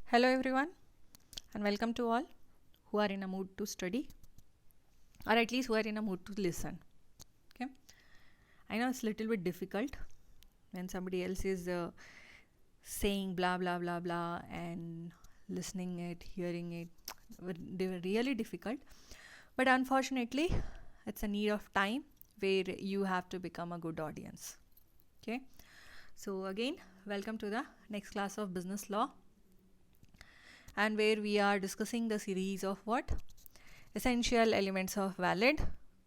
Hello everyone and welcome to all who are in a mood to study or at least who are in a mood to listen. Okay, I know it's a little bit difficult when somebody else is saying blah blah blah blah and listening it, hearing it. They were really difficult, but unfortunately it's a need of time where you have to become a good audience. Okay, so again welcome to the next class of business law, and where we are discussing the series of what essential elements of valid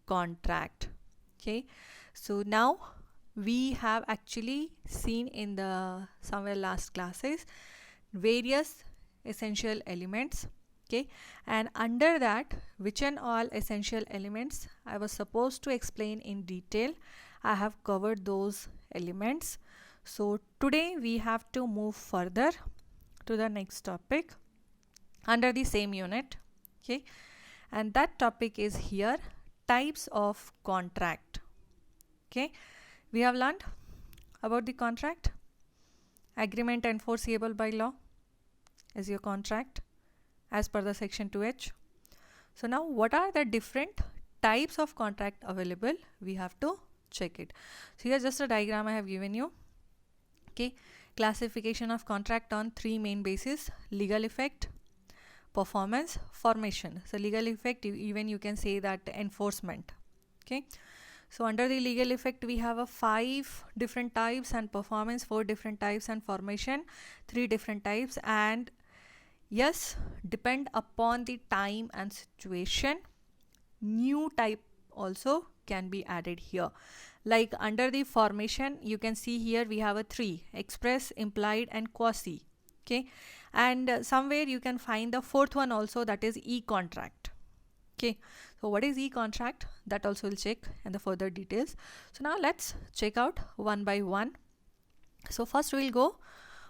contract. Okay, so now we have actually seen in the somewhere last classes various essential elements. Okay, and under that which and all essential elements I was supposed to explain in detail, I have covered those elements. So today we have to move further to the next topic under the same unit. Okay, and that topic is here, types of contract. Okay, we have learned about the contract. Agreement enforceable by law is your contract as per the section 2H. So now what are the different types of contract available? We have to check it. So here's just a diagram I have given you. Okay, classification of contract on three main bases: legal effect, performance, formation. So legal effect, even you can say that enforcement. Okay, so under the legal effect we have a 5 different types, and performance 4 different types, and formation 3 different types. And yes, depend upon the time and situation, new type also can be added here. Like under the formation you can see here we have a 3: express, implied and quasi. Okay, and somewhere you can find the fourth one also, that is e-contract. Okay, so what is e-contract, that also will check in the further details. So now let's check out one by one. So first we will go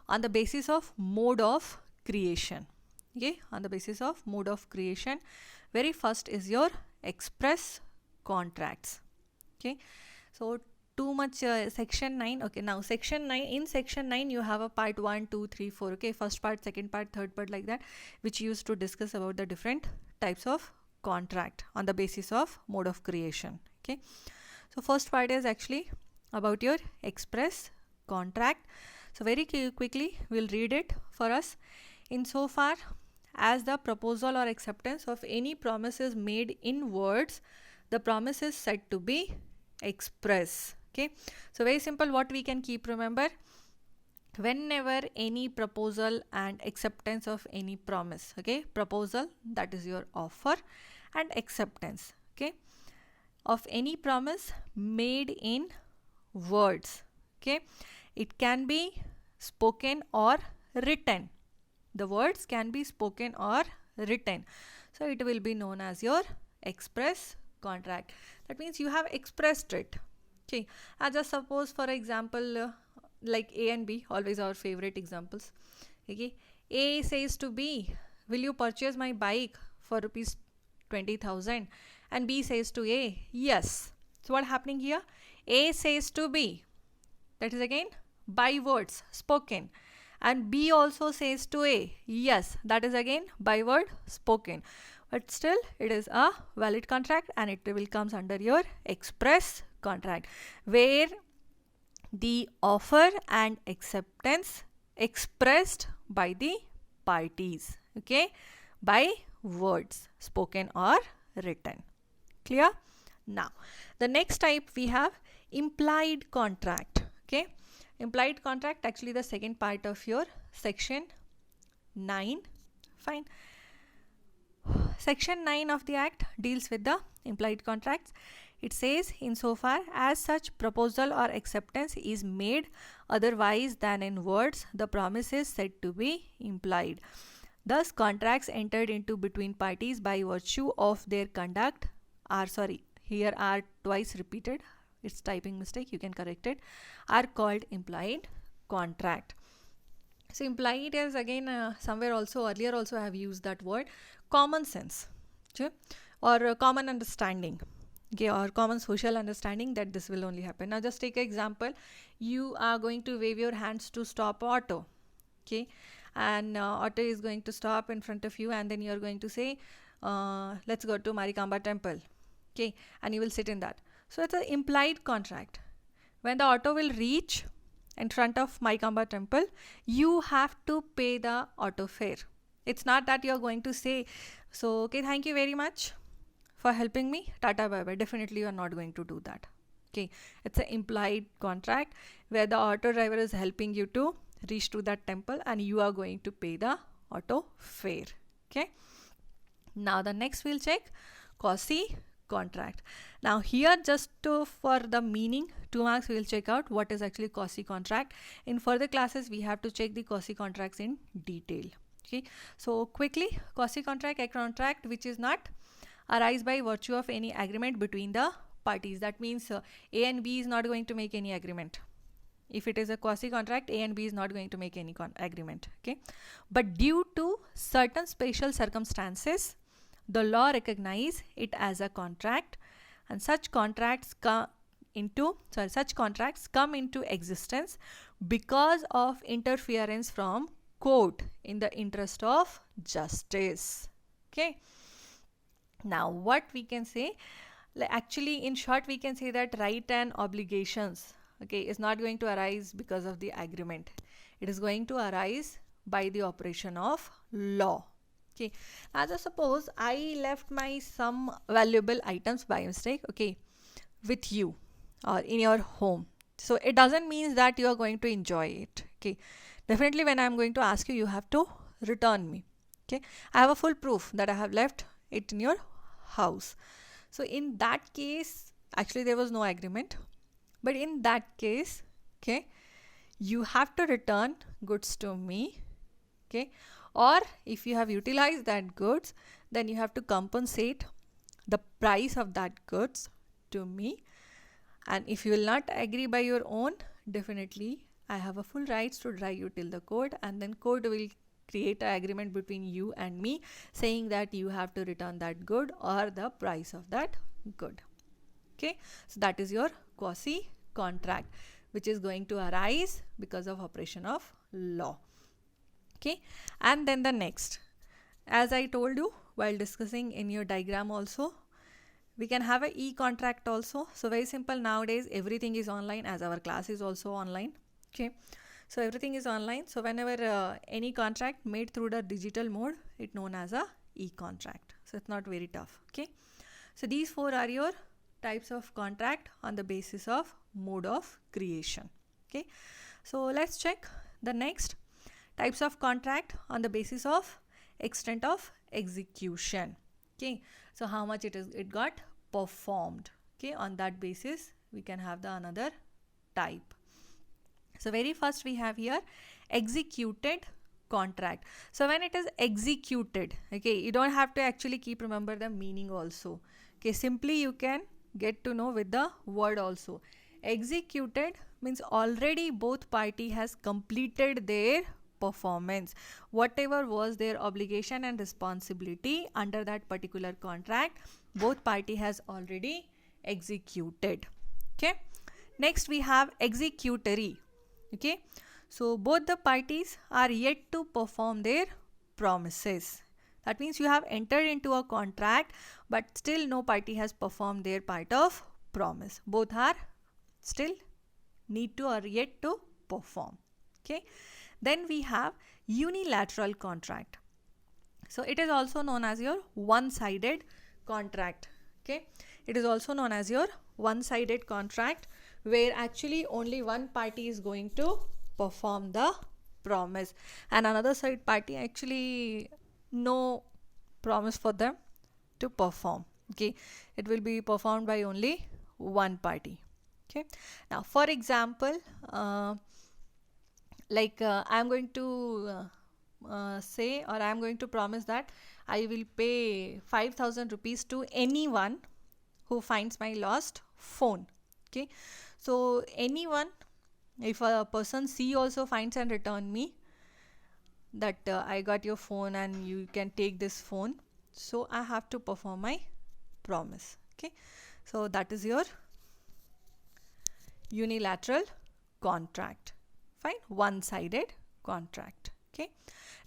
on the basis of mode of creation. Okay, on the basis of mode of creation, very first is your express contracts. Okay, so too much section 9. Okay, now section 9, in section 9 you have a part 1 2 3 4. Okay, first part, second part, third part, like that, which used to discuss about the different types of contract on the basis of mode of creation. Okay, so first part is actually about your express contract. So very quickly we'll read it for us. Insofar as the proposal or acceptance of any promise is made in words, the promise is said to be express. Okay, so very simple, what we can keep remember: whenever any proposal and acceptance of any promise, okay, proposal, that is your offer, and acceptance, okay, of any promise made in words. Okay, it can be spoken or written. The words can be spoken or written, so it will be known as your express contract. That means you have expressed it. Okay, I just suppose for example like A and B, always our favorite examples. Okay, A says to B, will you purchase my bike for rupees 20,000? And B says to A, yes. So what happening here? A says to B, that is again by words spoken, and B also says to A, yes, that is again by word spoken, but still it is a valid contract and it will comes under your express contract, where the offer and acceptance expressed by the parties, okay, by words spoken or written. Clear? Now the next type we have implied contract. Okay, implied contract, actually the second part of your section 9. Fine. Section 9 of the Act deals with the implied contracts. It says, insofar as such proposal or acceptance is made otherwise than in words, the promise is said to be implied. Thus, contracts entered into between parties by virtue of their conduct are, sorry, here are twice repeated, it's typing mistake, you can correct it, are called implied contract. So implied is again somewhere also earlier also I have used that word, common sense, okay, or common understanding. Okay, or common social understanding that this will only happen. Now just take an example, you are going to wave your hands to stop auto. Okay, and auto is going to stop in front of you, and then you're going to say, let's go to Marikamba temple. Okay, and you will sit in that. So it's an implied contract. When the auto will reach in front of Marikamba temple, you have to pay the auto fare. It's not that you're going to say, so okay, thank you very much for helping me, tata bye bye. Definitely you're not going to do that. Okay, it's an implied contract where the auto driver is helping you to reach to that temple and you are going to pay the auto fare. Okay, now the next we'll check quasi contract. Now here, just for the meaning, 2 marks, we will check out what is actually quasi contract. In further classes we have to check the quasi contracts in detail. Okay, so quickly, quasi contract, a contract which is not arise by virtue of any agreement between the parties. That means A and B is not going to make any agreement. If it is a quasi contract, A and B is not going to make any agreement. Okay, but due to certain special circumstances, the law recognize it as a contract, and such contracts come into existence because of interference from court in the interest of justice. Okay, now what we can say, actually in short we can say that right and obligations, okay, is not going to arise because of the agreement. It is going to arise by the operation of law. Okay, as I suppose I left my some valuable items by mistake, okay, with you or in your home. So it doesn't mean that you are going to enjoy it. Okay, definitely when I am going to ask you, you have to return me. Okay, I have a full proof that I have left it in your house. So in that case, actually there was no agreement, but in that case, okay, you have to return goods to me. Okay, or if you have utilized that goods, then you have to compensate the price of that goods to me. And if you will not agree by your own, definitely I have a full rights to drag you till the court, and then court will create an agreement between you and me saying that you have to return that good or the price of that good. Okay, so that is your quasi contract, which is going to arise because of operation of law. Okay, and then the next, as I told you while discussing in your diagram also, we can have a e-contract also. So very simple, nowadays everything is online, as our class is also online. Okay, so everything is online. So whenever any contract made through the digital mode, it's known as a e-contract. So it's not very tough. Okay, so these 4 are your types of contract on the basis of mode of creation. Okay, so let's check the next types of contract on the basis of extent of execution. Okay, so how much it got performed. Okay, on that basis we can have the another type. So very first we have here executed contract. So when it is executed, okay, you don't have to actually keep remember the meaning also. Okay, simply you can get to know with the word also. Executed means already both party has completed their performance. Whatever was their obligation and responsibility under that particular contract, both party has already executed. Okay, next we have executory. Okay, so both the parties are yet to perform their promises. That means you have entered into a contract, but still no party has performed their part of promise. Both are still need to or yet to perform. Okay, then we have unilateral contract. So it is also known as your one-sided contract. Okay, it is also known as your one-sided contract, where actually only one party is going to perform the promise and another side party actually no promise for them to perform. Okay, it will be performed by only one party. Okay, now for example, I am going to say, or I am going to promise that I will pay 5,000 rupees to anyone who finds my lost phone. Okay, so anyone, if a person C also finds and return me that I got your phone and you can take this phone, so I have to perform my promise. Okay, so that is your unilateral contract. Fine, one-sided contract. Okay.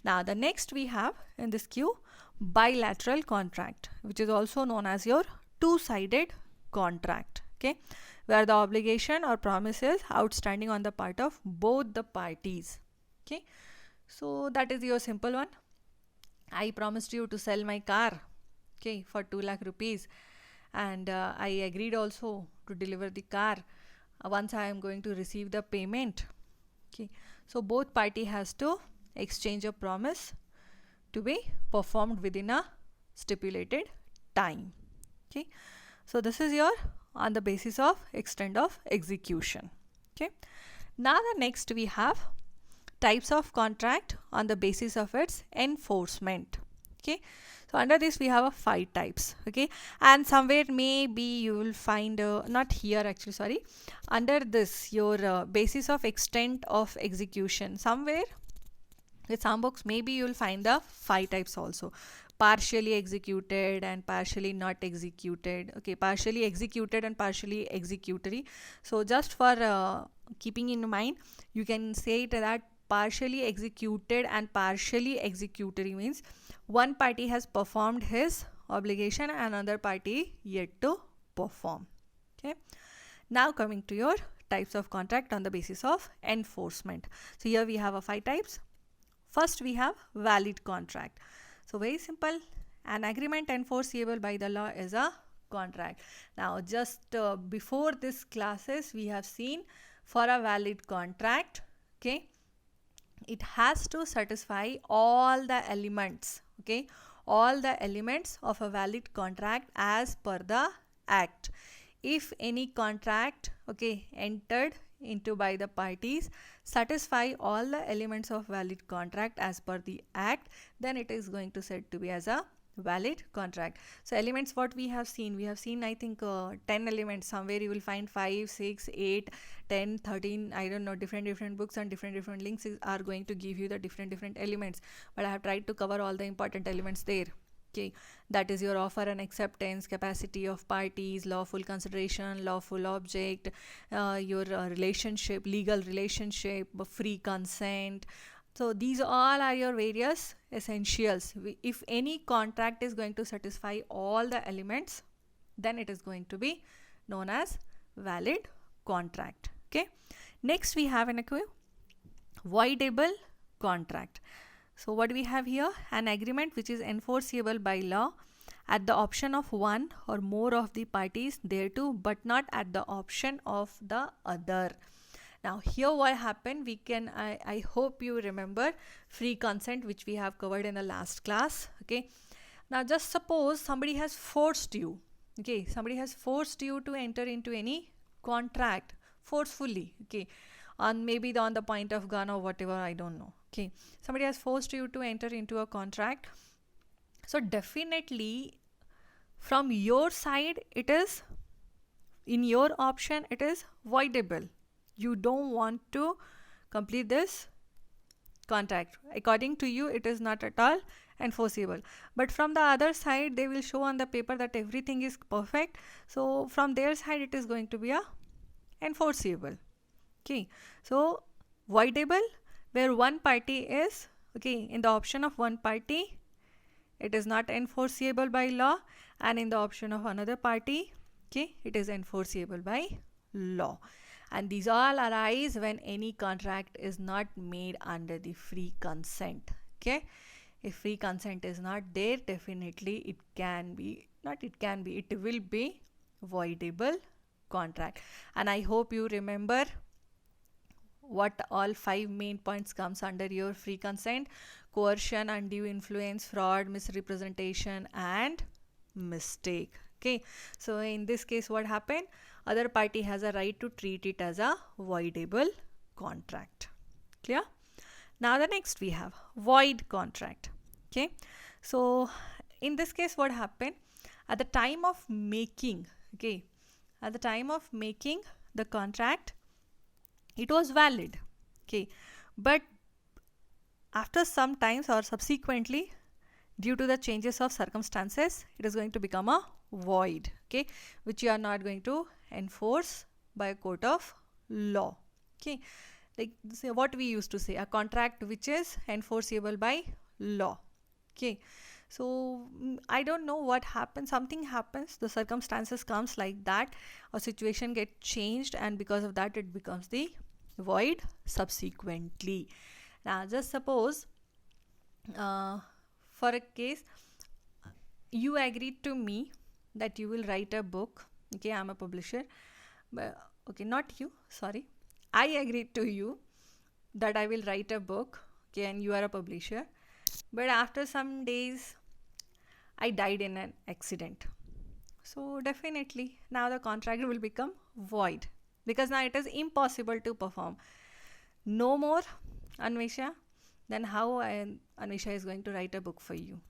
Now the next we have in this queue bilateral contract, which is also known as your two-sided contract. Okay, where the obligation or promise is outstanding on the part of both the parties. Okay, so that is your simple one. I promised you to sell my car, okay, for 2 lakh rupees, and I agreed also to deliver the car once I am going to receive the payment. Okay, so both party has to exchange a promise to be performed within a stipulated time. Okay, so this is your on the basis of extent of execution. Okay, now the next we have types of contract on the basis of its enforcement. Okay, so under this we have 5 types. Okay, and somewhere maybe you will find not here actually, sorry, under this your basis of extent of execution, somewhere with some books maybe you will find the 5 types also: partially executed and partially not executed. Okay, partially executed and partially executory. So just for keeping in mind, you can say it that partially executed and partially executory means one party has performed his obligation and another party yet to perform. Okay, now coming to your types of contract on the basis of enforcement. So here we have 5 types. First we have valid contract. So very simple, an agreement enforceable by the law is a contract. Now just before this classes we have seen for a valid contract, okay, it has to satisfy all the elements, okay, all the elements of a valid contract as per the act. If any contract, okay, entered into by the parties satisfy all the elements of valid contract as per the act, then it is going to said to be as a valid contract. So elements what we have seen I think 10 elements. Somewhere you will find 5, 6, 8, 10, 13, I don't know, different books and different links are going to give you the different elements, but I have tried to cover all the important elements there. Okay, that is your offer and acceptance, capacity of parties, lawful consideration, lawful object, your relationship, legal relationship, free consent. So these all are your various essentials. If any contract is going to satisfy all the elements, then it is going to be known as valid contract. Okay, next we have an voidable contract. So what we have here, an agreement which is enforceable by law at the option of one or more of the parties thereto, but not at the option of the other. Now here what happened, we can I hope you remember free consent, which we have covered in the last class. Okay, now just suppose somebody has forced you, okay, somebody has forced you to enter into any contract forcefully, okay, on maybe on the point of gun or whatever, I don't know. Okay, somebody has forced you to enter into a contract. So definitely from your side it is, in your option it is voidable. You don't want to complete this contract. According to you it is not at all enforceable, but from the other side they will show on the paper that everything is perfect. So from their side it is going to be a enforceable. Okay, so voidable where one party is, okay, in the option of one party it is not enforceable by law, and in the option of another party, okay, it is enforceable by law. And these all arise when any contract is not made under the free consent. Okay, if free consent is not there, definitely it will be voidable contract. And I hope you remember what all 5 main points comes under your free consent: coercion, undue influence, fraud, misrepresentation and mistake. Okay, so in this case what happened, other party has a right to treat it as a voidable contract. Clear? Now the next we have void contract. Okay, so in this case what happened, at the time of making, okay, at the time of making the contract it was valid, okay, but after some times or subsequently, due to the changes of circumstances, it is going to become a void, okay, which you are not going to enforce by a court of law. Okay, like say what we used to say, a contract which is enforceable by law. Okay, so I don't know what happens, something happens, the circumstances comes like that, a situation get changed, and because of that it becomes the void subsequently. Now just suppose for a case, you agreed to me that you will write a book. Okay, I'm a publisher, but okay, not you, sorry, I agreed to you that I will write a book. Okay, and you are a publisher, but after some days I died in an accident. So definitely now the contract will become void, because now it is impossible to perform. No more Anvesha, then how Anvesha is going to write a book for you?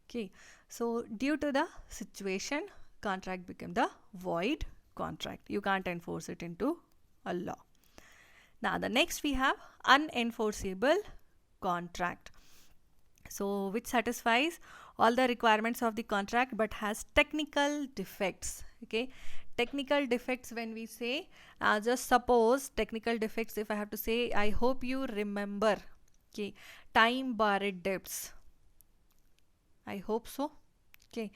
Okay, so due to the situation, contract became the void contract. You can't enforce it into a law. Now the next we have unenforceable contract. So which satisfies all the requirements of the contract but has technical defects. Okay, technical defects, when we say, just suppose technical defects, if I have to say, I hope you remember, okay, time barred debts. I hope so. Okay,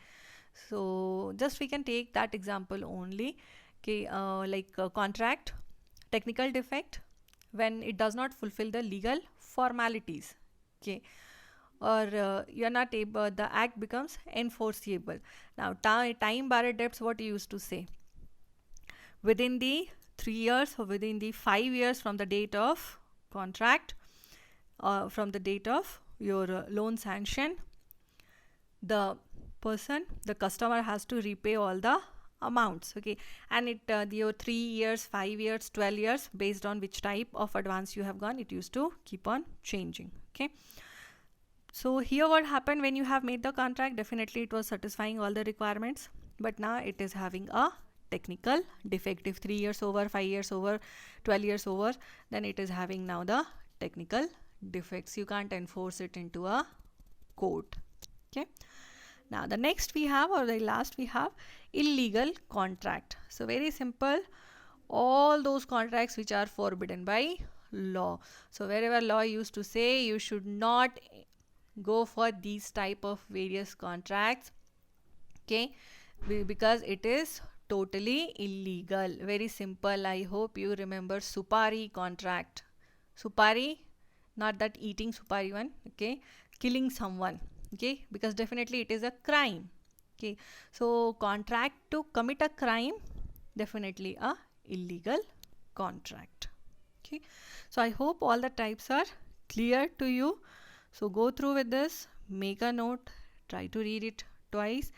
so just we can take that example only. Okay, like a contract technical defect when it does not fulfill the legal formalities. Okay, or you are not able, the act becomes enforceable. Now time barred debts, what you used to say, within the 3 years or within the 5 years from the date of contract, from the date of your loan sanction, the person, the customer has to repay all the amounts. Okay, and it your 3 years, 5 years, 12 years, based on which type of advance you have gone, it used to keep on changing. Okay, so here what happened, when you have made the contract, definitely it was satisfying all the requirements, but now it is having a technical defect. If 3 years over, 5 years over, 12 years over, then it is having now the technical defects. You can't enforce it into a court. Okay, now the next we have, or the last we have, illegal contract. So very simple, all those contracts which are forbidden by law. So wherever law used to say you should not go for these type of various contracts, okay, because it is totally illegal. Very simple. I hope you remember supari contract. Supari, not that eating supari one, okay, killing someone, okay, because definitely it is a crime. Okay, so contract to commit a crime, definitely a illegal contract. Okay, so I hope all the types are clear to you. So go through with this, make a note, try to read it twice.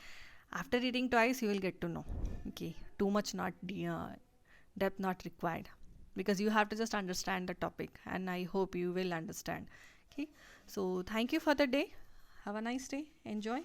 After reading twice, you will get to know. Okay, too much not depth not required, because you have to just understand the topic, and I hope you will understand. Okay, so thank you for the day. Have a nice day. Enjoy.